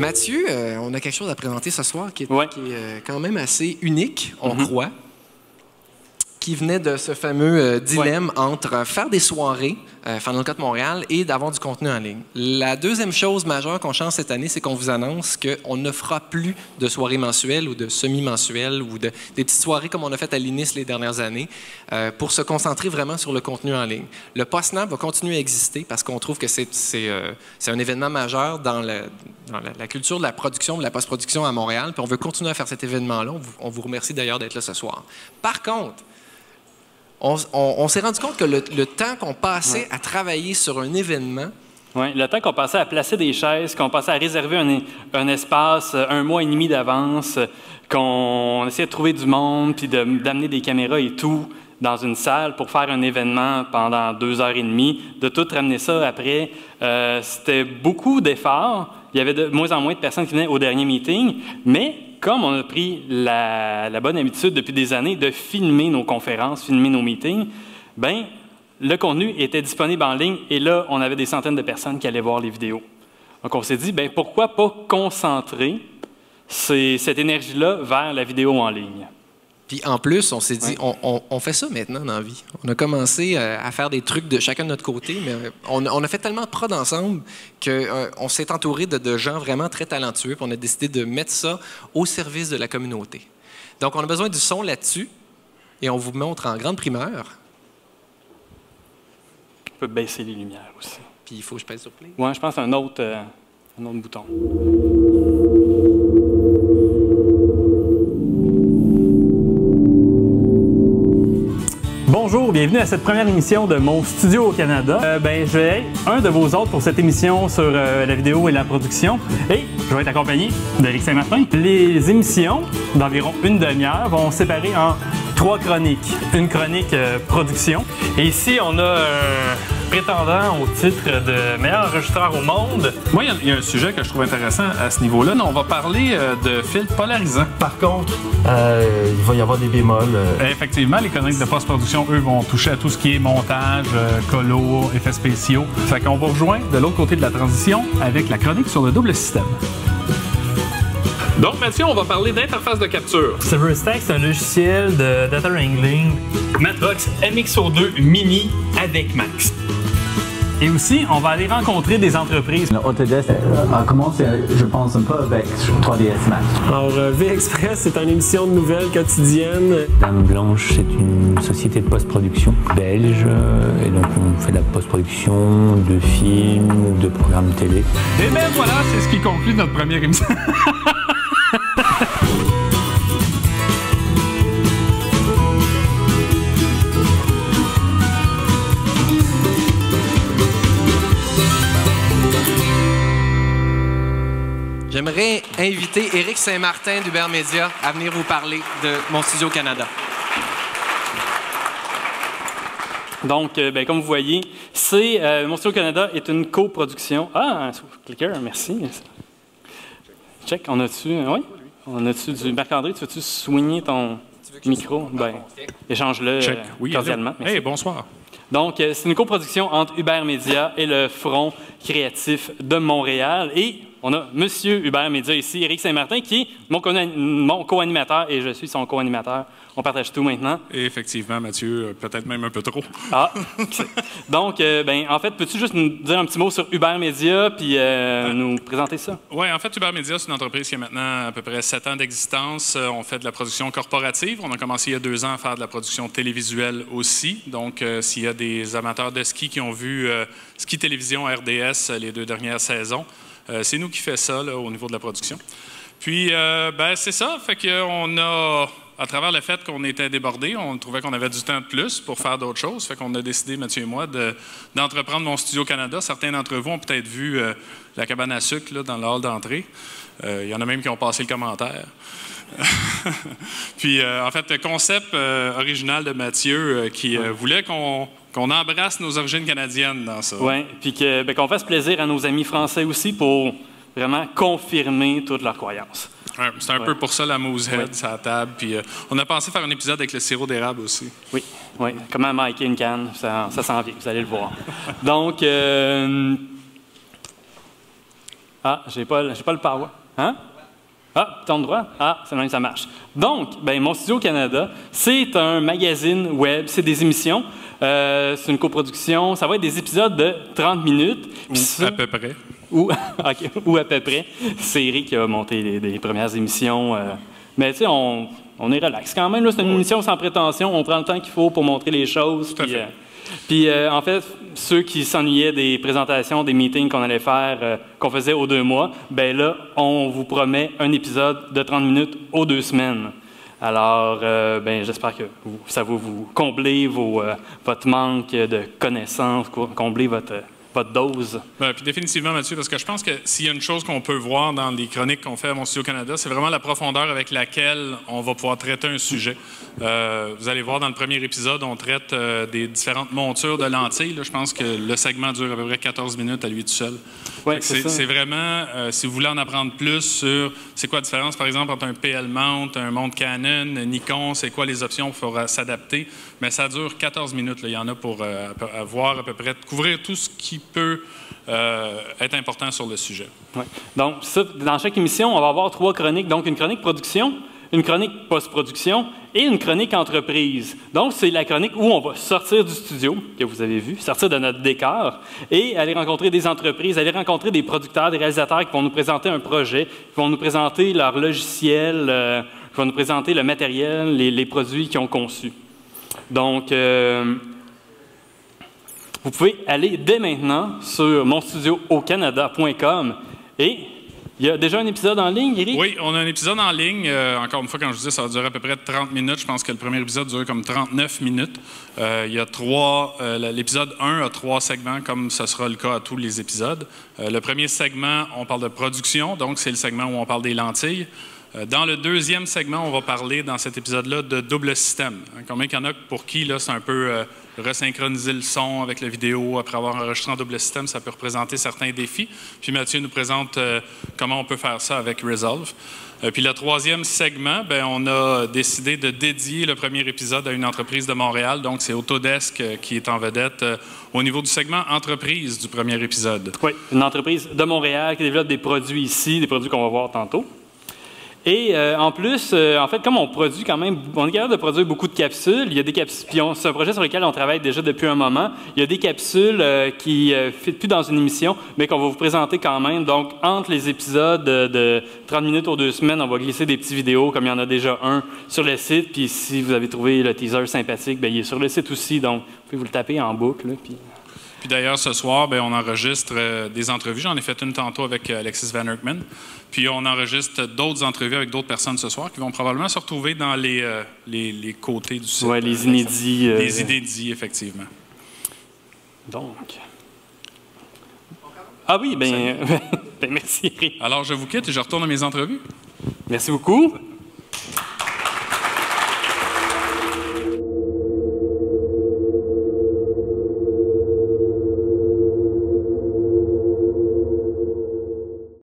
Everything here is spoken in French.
Mathieu, on a quelque chose à présenter ce soir qui est quand même assez unique, on croit, qui venait de ce fameux dilemme entre faire des soirées, Final Cut Montréal, et d'avoir du contenu en ligne. La deuxième chose majeure qu'on change cette année, c'est qu'on vous annonce qu'on ne fera plus de soirées mensuelles ou de semi-mensuelles ou des petites soirées comme on a fait à l'INIS les dernières années pour se concentrer vraiment sur le contenu en ligne. Le PostNap va continuer à exister parce qu'on trouve que c'est un événement majeur dans la culture de la production, de la post-production à Montréal, puis on veut continuer à faire cet événement-là. On vous remercie d'ailleurs d'être là ce soir. Par contre, on s'est rendu compte que le temps qu'on passait à travailler sur un événement... Oui, le temps qu'on passait à placer des chaises, qu'on passait à réserver un espace 1 mois et demi d'avance, qu'on essayait de trouver du monde, puis d'amener des caméras et tout dans une salle pour faire un événement pendant 2h30, de tout ramener ça après. C'était beaucoup d'efforts. Il y avait de moins en moins de personnes qui venaient au dernier meeting, mais... Comme on a pris la bonne habitude depuis des années de filmer nos conférences, filmer nos meetings, bien, le contenu était disponible en ligne et là, on avait des centaines de personnes qui allaient voir les vidéos. Donc, on s'est dit, bien, pourquoi pas concentrer cette énergie-là vers la vidéo en ligne? Puis en plus, on s'est dit, on fait ça maintenant dans la vie. On a commencé à faire des trucs de chacun de notre côté, mais on a fait tellement de prod ensemble qu'on s'est entouré de gens vraiment très talentueux, puis on a décidé de mettre ça au service de la communauté. Donc, on a besoin du son là-dessus, et on vous montre en grande primeur. On peut baisser les lumières aussi. Puis il faut que je pèse sur play. Oui, je pense que c'est un autre bouton. Bonjour, bienvenue à cette première émission de mon studio au Canada. Je vais être un de vos hôtes pour cette émission sur la vidéo et la production. Et je vais être accompagné d'Éric Saint-Martin. Les émissions d'environ une demi-heure vont se séparer en 3 chroniques. Une chronique production. Et ici, on a prétendant au titre de meilleur enregistreur au monde. Moi, il y a un sujet que je trouve intéressant à ce niveau-là. On va parler de filtres polarisants. Par contre, il va y avoir des bémols. Effectivement, les chroniques de post-production, eux, vont toucher à tout ce qui est montage, colo, effets spéciaux. Fait qu'on va rejoindre de l'autre côté de la transition avec la chronique sur le double système. Donc, Mathieu, on va parler d'interface de capture. ServerStack, c'est un logiciel de data wrangling. Matrox MXO2 Mini avec Max. Et aussi, on va aller rencontrer des entreprises. Autodesk a commencé, je pense, un peu avec 3ds Max. Alors, V-Express, c'est une émission de nouvelles quotidiennes. Dame Blanche, c'est une société de post-production belge. Et donc, on fait de la post-production de films, de programmes télé. Et bien voilà, c'est ce qui conclut notre première émission. J'aimerais inviter Éric Saint-Martin d'Hubert Media à venir vous parler de Mon Studio Canada. Donc, comme vous voyez, Mon Studio Canada est une coproduction. Ah, un clicker, merci. Check, on a-tu... Oui? On a-tu du... Marc-André, tu veux-tu soigner ton micro? Ben, échange-le cordialement. Hey, bonsoir. Donc, c'est une coproduction entre Hubert Media et le Front créatif de Montréal. Et on a Monsieur Hubert Media ici, Éric Saint-Martin, qui est mon co-animateur et je suis son co-animateur. On partage tout maintenant. Et effectivement, Mathieu, peut-être même un peu trop. Ah, donc, en fait, peux-tu juste nous dire un petit mot sur Hubert Media puis nous présenter ça? Oui, en fait, Hubert Media, c'est une entreprise qui a maintenant à peu près 7 ans d'existence. On fait de la production corporative. On a commencé il y a 2 ans à faire de la production télévisuelle aussi. Donc, s'il y a des amateurs de ski qui ont vu Ski Télévision RDS les 2 dernières saisons, c'est nous qui fait ça là, au niveau de la production. Puis, c'est ça. Fait qu'on a... À travers le fait qu'on était débordés, on trouvait qu'on avait du temps de plus pour faire d'autres choses. Fait qu'on a décidé, Mathieu et moi, d'entreprendre Mon Studio Canada. Certains d'entre vous ont peut-être vu la cabane à sucre là, dans le hall d'entrée. Il y en a même qui ont passé le commentaire. Puis, en fait, le concept original de Mathieu qui voulait qu'on embrasse nos origines canadiennes dans ça. Oui, puis qu'on fasse plaisir à nos amis français aussi pour vraiment confirmer toutes leurs croyances. Ouais, c'est un peu pour ça la Moosehead sur la table. Puis on a pensé faire un épisode avec le sirop d'érable aussi. Oui, comment maker une canne, ça s'en vient, vous allez le voir. Donc, Ah, j'ai pas le power. Hein? Ah, ton droit? Ah, c'est même ça marche. Donc, ben, Mon Studio Canada, c'est un magazine web, c'est des émissions, c'est une coproduction, ça va être des épisodes de 30 minutes. À peu près. Ou à peu près. C'est Eric qui a monté les premières émissions. Mais tu sais, on est relax quand même. C'est une émission sans prétention. On prend le temps qu'il faut pour montrer les choses. Puis, en fait, ceux qui s'ennuyaient des présentations, des meetings qu'on allait faire, qu'on faisait aux 2 mois, ben là, on vous promet un épisode de 30 minutes aux 2 semaines. Alors, j'espère que ça va vous combler votre manque de connaissances, combler votre dose. Puis définitivement, Mathieu, parce que je pense que s'il y a une chose qu'on peut voir dans les chroniques qu'on fait à Mon Studio Canada, c'est vraiment la profondeur avec laquelle on va pouvoir traiter un sujet. Vous allez voir dans le premier épisode, on traite des différentes montures de lentilles. Là, je pense que le segment dure à peu près 14 minutes à lui tout seul. Ouais, c'est vraiment, si vous voulez en apprendre plus sur c'est quoi la différence, par exemple, entre un PL Mount, un mount Canon, Nikon, c'est quoi les options pour s'adapter, mais ça dure 14 minutes. Là. Il y en a pour voir à peu près, couvrir tout ce qui peut être important sur le sujet. Ouais. Donc, ça, dans chaque émission, on va avoir 3 chroniques. Donc, une chronique production, une chronique post-production et une chronique entreprise. Donc, c'est la chronique où on va sortir du studio, que vous avez vu, sortir de notre décor et aller rencontrer des entreprises, aller rencontrer des producteurs, des réalisateurs qui vont nous présenter un projet, qui vont nous présenter leur logiciel, qui vont nous présenter le matériel, les produits qu'ils ont conçus. Donc, vous pouvez aller dès maintenant sur monstudioaucanada.com et il y a déjà un épisode en ligne, Eric? Oui, on a un épisode en ligne. Encore une fois, quand je disais, ça va durer à peu près 30 minutes. Je pense que le premier épisode dure comme 39 minutes. Il y a l'épisode 1 a 3 segments, comme ce sera le cas à tous les épisodes. Le premier segment, on parle de production, donc c'est le segment où on parle des lentilles. Dans le deuxième segment, on va parler dans cet épisode-là de double système. Combien il y en a pour qui là, c'est un peu resynchroniser le son avec la vidéo après avoir enregistré en double système, ça peut représenter certains défis. Puis Mathieu nous présente comment on peut faire ça avec Resolve. Puis le troisième segment, on a décidé de dédier le premier épisode à une entreprise de Montréal. Donc, c'est Autodesk qui est en vedette au niveau du segment entreprise du premier épisode. Oui, une entreprise de Montréal qui développe des produits ici, des produits qu'on va voir tantôt. Et en plus, en fait, comme on produit quand même, on est capable de produire beaucoup de capsules. Il y a des capsules, puis c'est un projet sur lequel on travaille déjà depuis un moment. Il y a des capsules qui ne fitent plus dans une émission, mais qu'on va vous présenter quand même. Donc, entre les épisodes de 30 minutes aux 2 semaines, on va glisser des petites vidéos, comme il y en a déjà un sur le site. Puis si vous avez trouvé le teaser sympathique, il est sur le site aussi. Donc, vous pouvez vous le taper en boucle. Puis d'ailleurs, ce soir, on enregistre des entrevues. J'en ai fait une tantôt avec Alexis Van Erkman. Puis on enregistre d'autres entrevues avec d'autres personnes ce soir qui vont probablement se retrouver dans les côtés du site. Oui, les inédits. Les inédits, effectivement. Donc. Ah oui, merci, Eric. Alors, je vous quitte et je retourne à mes entrevues. Merci beaucoup.